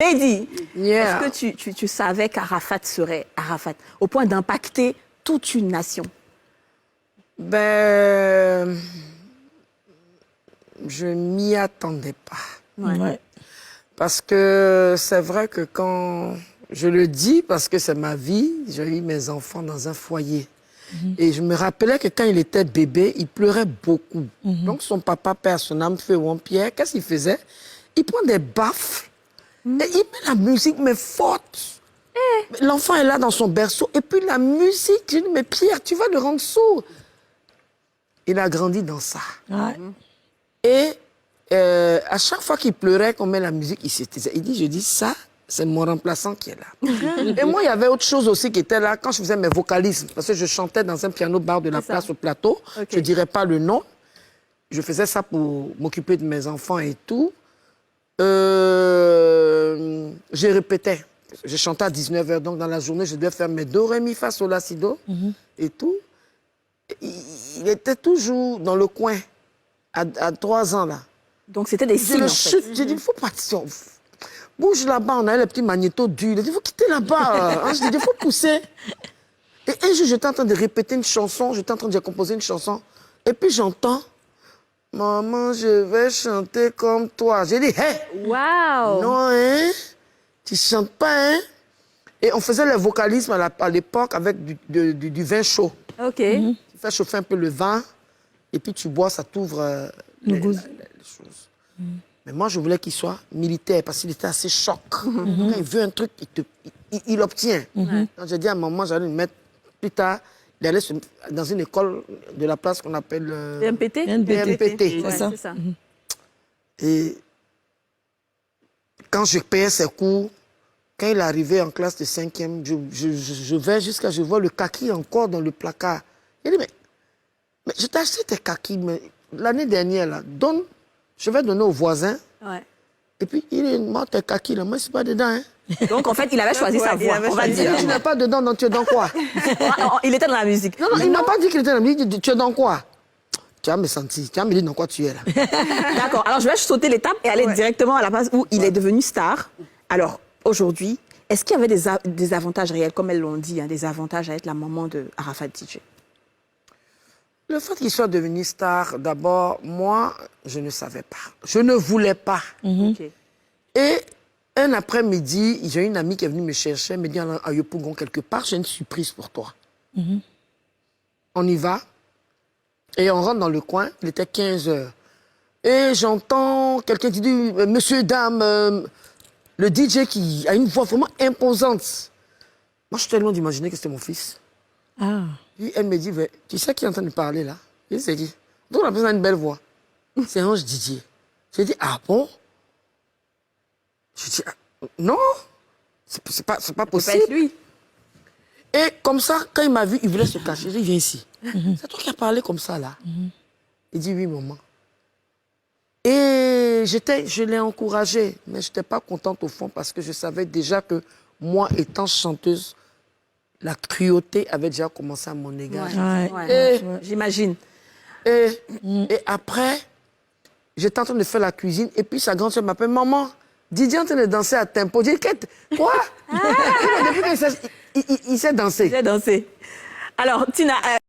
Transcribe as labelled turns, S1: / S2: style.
S1: Lady,
S2: Yeah.
S1: est-ce que tu savais qu'Arafat serait Arafat, au point d'impacter toute une nation?
S2: Ben, je m'y attendais pas.
S3: Ouais.
S2: Parce que c'est vrai que quand je le dis, parce que c'est ma vie, j'ai eu mes enfants dans un foyer. Et je me rappelais que quand il était bébé, il pleurait beaucoup. Donc son papa, père, son âme, feu Pierre, qu'est-ce qu'il faisait? Il prend des baffes et il met la musique, mais forte. L'enfant est là dans son berceau. Et puis la musique, je dis, mais Pierre, tu vas le rendre sourd. Il a grandi dans ça.
S3: Ouais.
S2: Et à chaque fois qu'il pleurait, qu'on met la musique, il se taisait. Il dit, je dis, ça, c'est mon remplaçant qui est là. Et moi, il y avait autre chose aussi qui était là quand je faisais mes vocalismes. Parce que je chantais dans un piano-bar de la place au plateau.
S1: Ok.
S2: Je ne dirais pas le nom. Je faisais ça pour m'occuper de mes enfants et tout. Je répétais. Je chantais à 19h. Donc, dans la journée, je devais faire mes do, ré, mi, fa, sol, la, si, do et tout. Il était toujours dans le coin, à 3 ans, là.
S1: Donc c'était des
S2: Je
S1: signes,
S2: le
S1: en fait.
S2: chute, j'ai dit, il faut partir. Bouge là-bas, on a les petits magnétos durs. Il a dit, il faut quitter là-bas. Je dis, il faut pousser. Et un jour, j'étais en train de répéter une chanson, j'étais en train de composer une chanson. Et puis j'entends, maman, je vais chanter comme toi. J'ai dit, hé,
S1: Waouh!
S2: non, hein, tu chantes pas, hein. Et on faisait le vocalisme à l'époque avec du vin chaud.
S1: Ok.
S2: Tu fais chauffer un peu le vin, et puis tu bois, ça t'ouvre les choses. Mais moi, je voulais qu'il soit militaire, parce qu'il était assez choc. Quand il veut un truc, il l'obtient. Quand j'ai dit à maman, j'allais le mettre plus tard, il allait dans une école de la place qu'on appelle...
S1: PMPT?
S2: PMPT.
S1: Ouais,
S3: c'est ça.
S1: c'est ça.
S2: Et quand je payais ses cours, quand il arrivait en classe de 5e, je vais jusqu'à... Je vois le kaki encore dans le placard. Il dit, mais je t'ai acheté tes kakis, mais l'année dernière, là, je vais donner aux voisins.
S1: Ouais.
S2: Et puis, il est mort, tes kakis, là, moi, c'est pas dedans, hein.
S1: Donc en fait, il avait choisi sa voie, on va dire.
S2: Tu n'es pas dedans, donc tu es dans quoi?
S1: Il était dans la musique.
S2: Non, il m'a pas dit qu'il était dans la musique, il dit, tu es dans quoi? Tu vas me sentir, tu vas me dire dans quoi tu es, là.
S1: D'accord, alors je vais sauter l'étape et aller directement à la base où il est devenu star. Alors, aujourd'hui, est-ce qu'il y avait des avantages réels, comme elles l'ont dit, hein, des avantages à être la maman de Arafat DJ?
S2: Le fait qu'il soit devenu star, d'abord, moi, je ne savais pas. Je ne voulais pas.
S1: Ok.
S2: Et un après-midi, j'ai une amie qui est venue me chercher, elle me dit à Yopougon quelque part, j'ai une surprise pour toi. On y va. Et on rentre dans le coin, il était 15h. Et j'entends quelqu'un qui dit, monsieur, dame, le DJ qui a une voix vraiment imposante. Moi, je suis tellement d'imaginer que c'était mon fils.
S3: Ah.
S2: Puis elle me dit, tu sais qui est en train de parler là? Je lui ai dit, donc la personne a une belle voix. C'est Ange Didier. J'ai dit, ah bon? Je dis, ah, non, c'est pas
S1: Ça peut
S2: possible.
S1: être lui.
S2: Et comme ça, quand il m'a vu, il voulait se cacher. J'ai dit, viens ici. C'est toi qui as parlé comme ça là? Il dit, oui, maman. Et je l'ai encouragé, mais je n'étais pas contente au fond parce que je savais déjà que moi, étant chanteuse, la cruauté avait déjà commencé à mon égard.
S3: Ouais.
S1: J'imagine.
S2: Et après, j'étais en train de faire la cuisine et puis sa grande soeur m'appelle, maman, Didier est en train de danser à tempo. Je dis, quoi? Depuis qu'il sait danser.
S1: J'ai dansé. Alors, Tina...